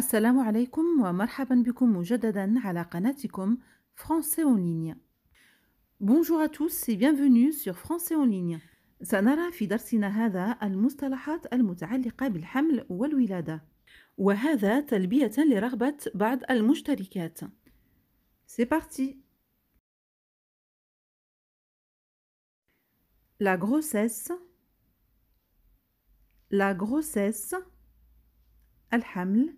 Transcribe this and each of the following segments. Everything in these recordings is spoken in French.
السلام عليكم ومرحبا بكم مجددا على قناتكم Français en ligne. Bonjour à tous et bienvenue sur Français en ligne. سنرى في درسنا هذا المصطلحات المتعلقة بالحمل والولادة، وهذا تلبية لرغبة بعض المشتركات. C'est parti. La grossesse, الحمل.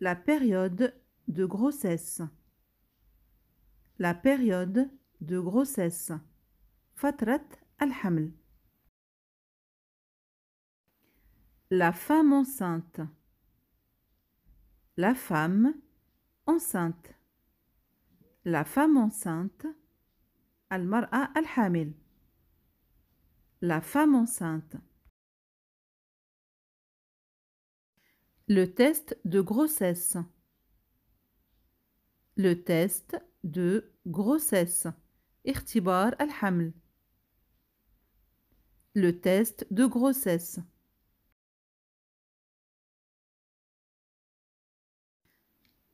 La période de grossesse, فترة الحمل. La femme enceinte, la femme enceinte, المرأة الحامل. La femme enceinte. Le test de grossesse, اختبار الحمل. Le test de grossesse.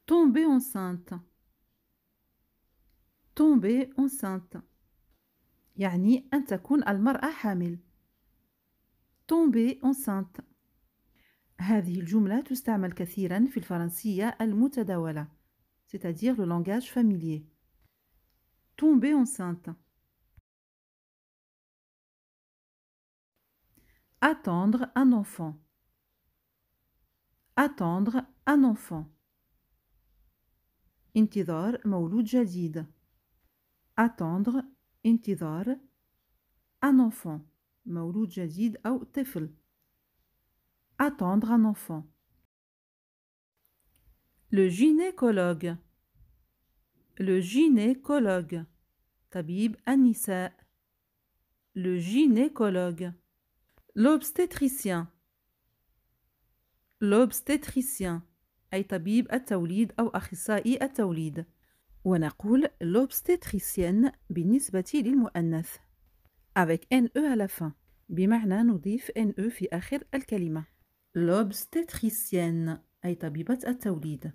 Tomber enceinte. يعني أن تكون المرأة حامل. Tomber enceinte. هذه الجملة تستعمل كثيرا في الفرنسية المتداولة، c'est-à-dire le langage familier. Tomber enceinte. Attendre un enfant. انتظار مولود جديد. انتظار un enfant مولود جديد أو طفل. Attendre un enfant. Le gynécologue طبيب النساء. Le gynécologue. L'obstétricien أي طبيب التوليد أو أخصائي التوليد، ونقول l'obstétricienne بالنسبة للمؤنث avec NE à la fin، بمعنى نضيف NE في آخر الكلمة. L'obstétricienne أي طبيبة التوليد.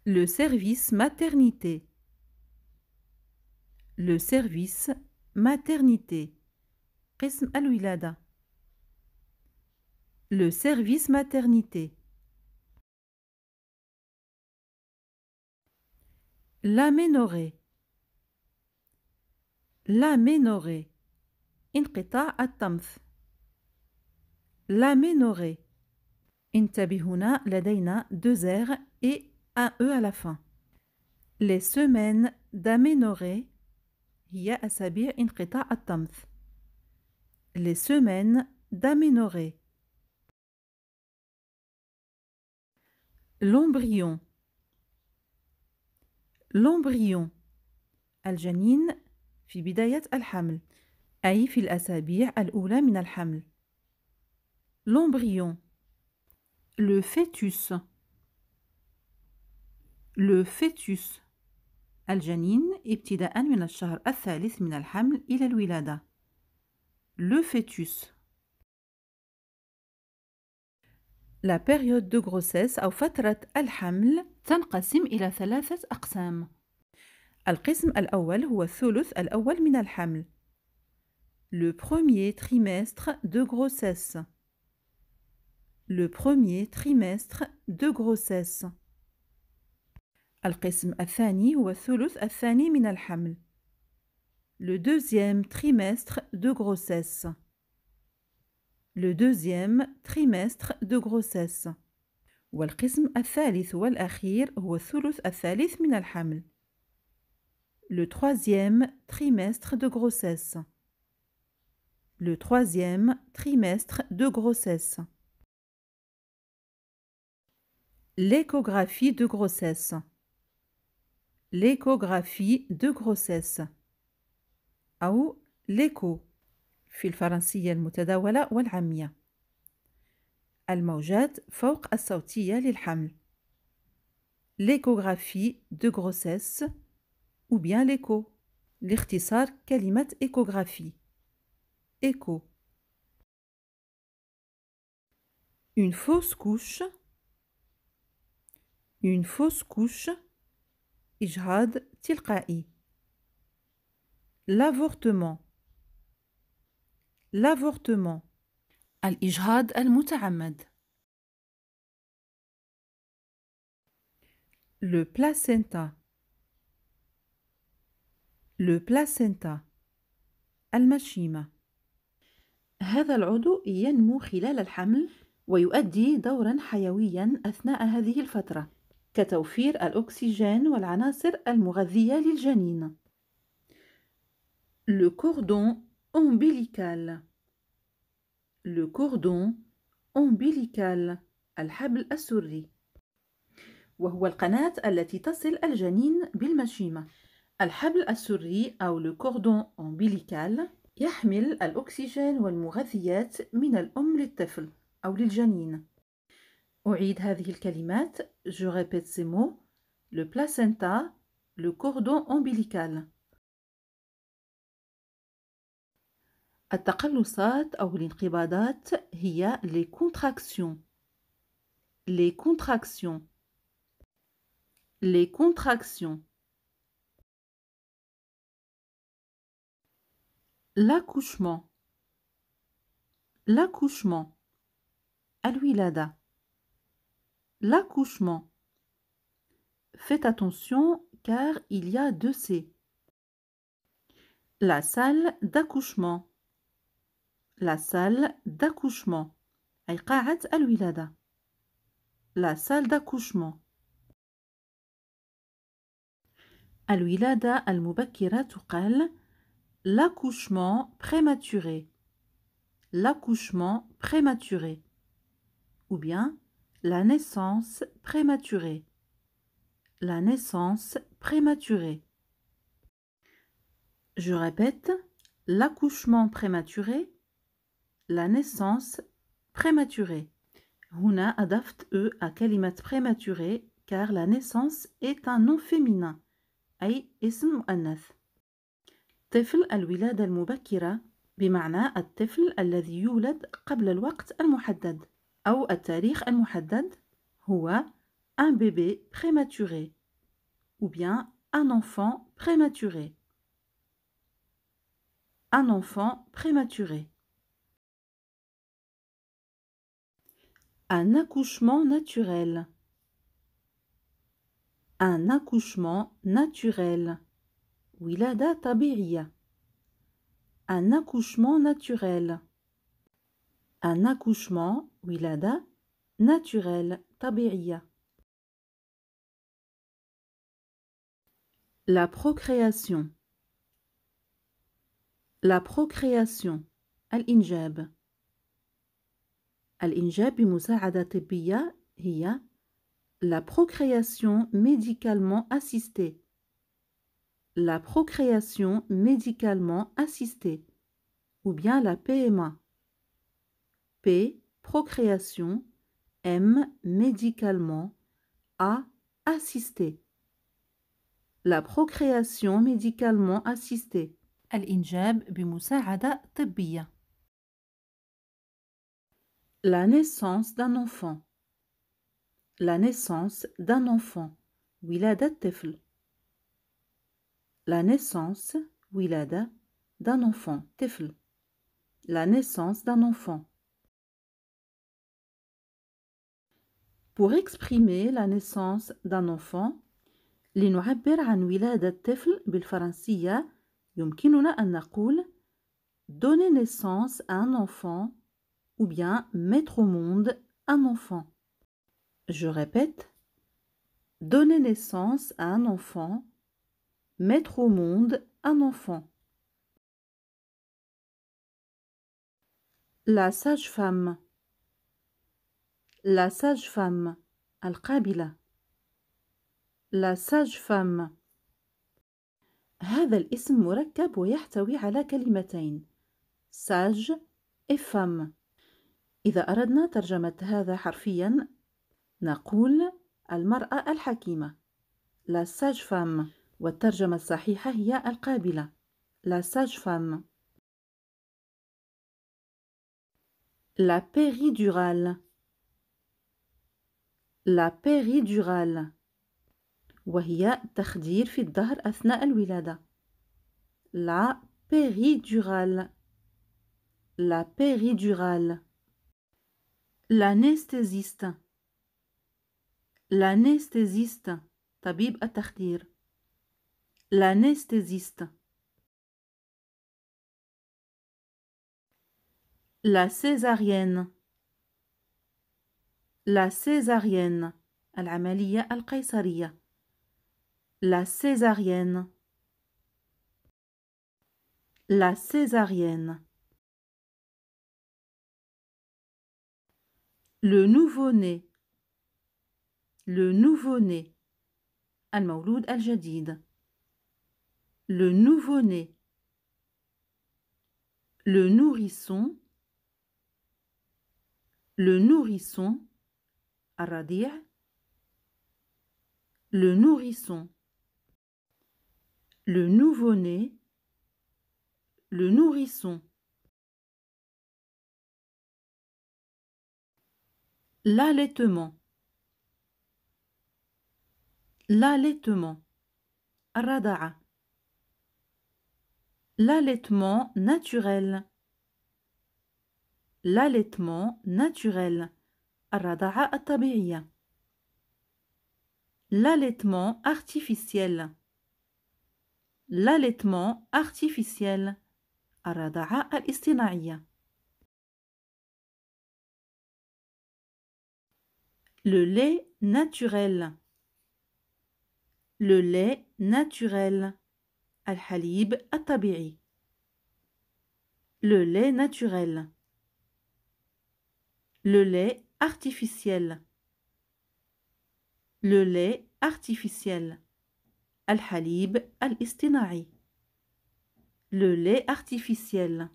Le service maternité قسم الولادة. Le service maternité. L'aménorrhée انقطاع الطمث. L'aménorrhée. انتبه هنا لدينا 2 R et un E à la fin. Les semaines d'aménorrhée هي أسابيع انقطاع الطمث. Les semaines d'aménorrhée. L'embryon الجنين في بداية الحمل، أي في الأسابيع الأولى من الحمل. L'embryon. Le fœtus الجنين ابتداء من الشهر 3 من الحمل إلى الولادة. Le fœtus. La période de grossesse أو فترة الحمل تنقسم إلى 3 أقسام. القسم الأول هو الثلث الأول من الحمل. Le premier trimestre de grossesse. القسم الثاني هو الثلث الثاني من الحمل. Le deuxième trimestre de grossesse. والقسم الثالث والأخير هو الثلث الثالث من الحمل. Le troisième trimestre de grossesse. L'échographie de grossesse. أو l'écho في الفرنسية المتداولة والعامية. الموجات فوق الصوتية للحمل. L'échographie de grossesse ou bien l'écho. لاختصار كلمة échographie. Écho. Une fausse couche. Une fausse couche. إجهاض تلقائي. L'avortement. L'avortement. الإجهاض المتعمد. Le placenta. Le placenta. المشيمة. هذا العضو ينمو خلال الحمل ويؤدي دورا حيويا أثناء هذه الفترة كتوفير الأكسجين والعناصر المغذية للجنين. Le cordon ombilical. Le cordon ombilical. الحبل السري وهو القناة التي تصل الجنين بالمشيمة. الحبل السري أو le cordon ombilical يحمل الأكسجين والمغذيات من الأم للطفل أو للجنين. أعيد هذه الكلمات. Je répète ces mots. Le placenta, le cordon ombilical. التقلصات أو الانقباضات هي les contractions. Les contractions. Les contractions. L'accouchement. L'accouchement. الولادة. L'accouchement. Faites attention car il y a deux C. La salle d'accouchement. La salle d'accouchement. أي قاعة الولادة. La salle d'accouchement. الولادة المبكرة تقال l'accouchement prématuré. L'accouchement prématuré. Ou bien la naissance prématurée. La naissance prématurée. Je répète, l'accouchement prématuré, la naissance prématurée. هنا أضفت à كلمة prématuré car la naissance est un nom féminin أي اسم مؤنث. طفل الولادة المبكرة بمعنى الطفل الذي يولد قبل الوقت المحدد أو التاريخ المحدد هو un bébé prématuré ou bien un enfant prématuré. Un enfant prématuré. Un accouchement naturel. Un accouchement naturel. ولادة طبيعية. Un accouchement naturel. Un accouchement ولادة naturel طبيعية. La procréation. La procréation. الإنجاب. الإنجاب بمساعدة طبية هي la procréation médicalement assistée. La procréation médicalement assistée. Ou bien la PMA. P. Procréation. M. Médicalement. A. Assistée. La procréation médicalement assistée. الإنجاب بمساعدة طبية. La naissance d'un enfant. La naissance d'un enfant. ولادة طفل. La naissance ولادة d'un enfant طفل. La naissance d'un enfant. Pour exprimer la naissance d'un enfant لنعبر عن ولادة طفل بالفرنسية يمكننا أن نقول donner naissance à un enfant ou bien mettre au monde un enfant. Je répète, donner naissance à un enfant, mettre au monde un enfant. La sage-femme. La sage-femme. القابلة. La sage-femme. هذا الاسم مركب ويحتوي على كلمتين sage et femme. إذا أردنا ترجمة هذا حرفيا نقول المرأة الحكيمة la sage-femme والترجمة الصحيحة هي القابلة la sage-femme. La péridurale. La péridurale وهي تخدير في الظهر أثناء الولادة. La péridurale. La péridurale. L'anesthésiste. L'anesthésiste. طبيب التخدير. L'anesthésiste. La césarienne. La césarienne. العملية القيصرية. La césarienne. La césarienne. Le nouveau-né. Le nouveau-né. المولود الجديد. Le nouveau-né. Le nourrisson. Le nourrisson. الرضيع. Le nourrisson. Le nouveau-né. Le nourrisson. L'allaitement. L'allaitement. الرضاعة. L'allaitement naturel. L'allaitement naturel. الرضاعة الطبيعية. L'allaitement artificiel. L'allaitement artificiel. الرضاعة الاصطناعية. Le lait naturel. Le lait naturel. الحليب الطبيعي. Le lait naturel. Le lait artificiel. Le lait artificiel. الحليب الاصطناعي. Le lait artificiel.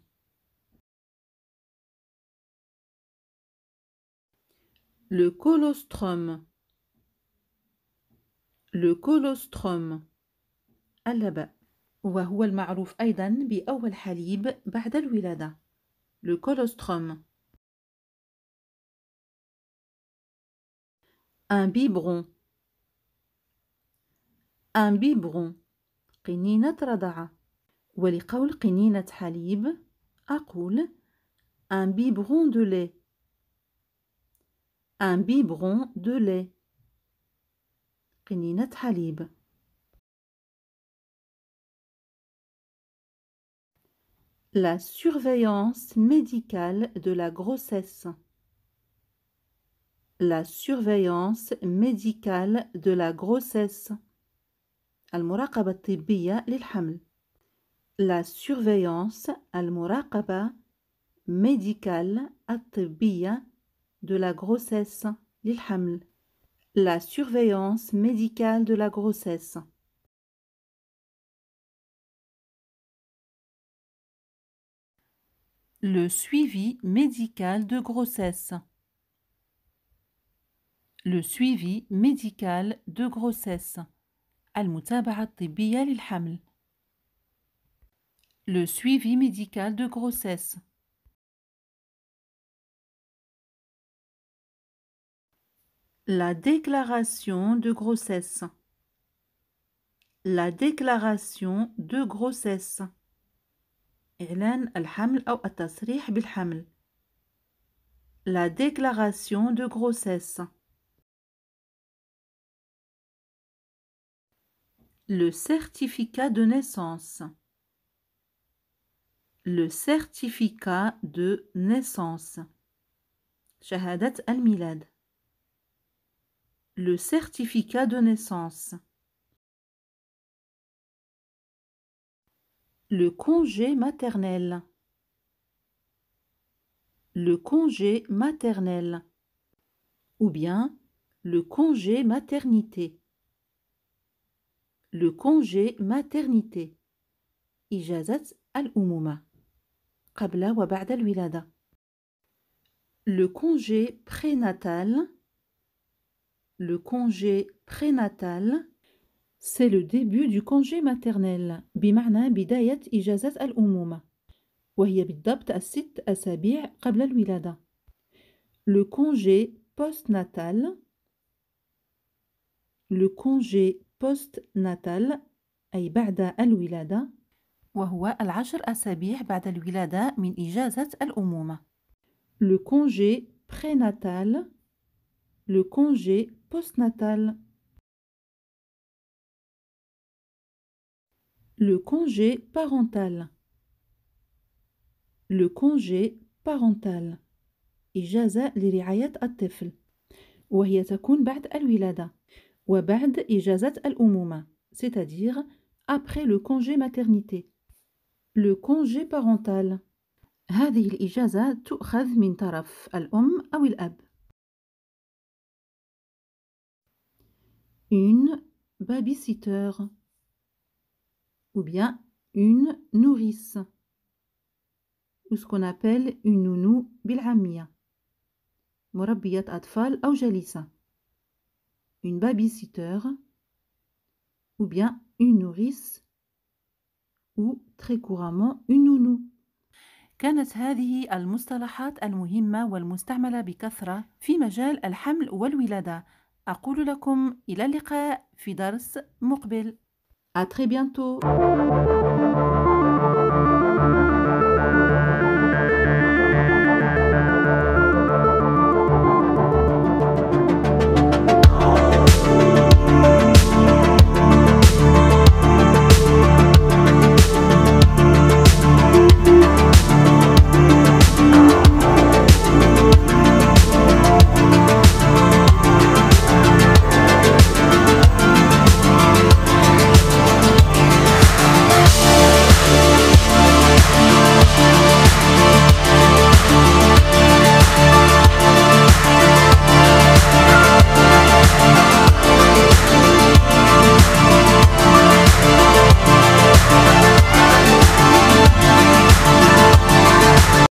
Le colostrum. Le colostrum. اللبن وهو المعروف أيضا بأول حليب بعد الولادة. Le colostrum. Un biberon. Un biberon. قنينة رضعة. ولقول قنينة حليب أقول un biberon de lait. Un biberon de lait. قنينة حليب. La surveillance médicale de la grossesse. La surveillance médicale de la grossesse. المراقبة الطبية للحمل. La surveillance المراقبة médicale الطبية de la grossesse للحمل. La surveillance médicale de la grossesse. Le suivi médical de grossesse. Le suivi médical de grossesse. المتابعة الطبية للحمل. Le suivi médical de grossesse. La déclaration de grossesse. La déclaration de grossesse. إعلان الحمل أو التصريح بالحمل. La déclaration de grossesse. Le certificat de naissance. Le certificat de naissance. شهادة الميلاد. Le certificat de naissance. Le congé maternel. Le congé maternel. Ou bien le congé maternité. Le congé maternité. إجازة الأمومة قبل وبعد الولادة. Le congé prénatal. Le congé prénatal. C'est le début du congé maternel بمعنى بداية إجازة الأمومة وهي بالضبط 6 أسابيع قبل الولادة. Le congé postnatal. le congé post-natal أي بعد الولادة وهو 10 أسابيع بعد الولادة من إجازة الأمومة. Le congé prénatal, le congé postnatal. Le congé parental. Le congé parental. إجازة لرعاية الطفل وهي تكون بعد الولادة وبعد إجازة الأمومة c'est-à-dire après le congé maternité. Le congé parental. هذه الإجازة تؤخذ من طرف الأم أو الأب. Une babysitter ou bien une nourrice ou ce qu'on appelle une nounou بالعامية مربية أطفال أو جليسة. Une babysitter ou bien une nourrice ou très couramment une nounou. كانت هذه المصطلحات المهمة والمستعملة بكثرة في مجال الحمل والولادة. أقول لكم إلى اللقاء في درس مقبل. À très bientôt.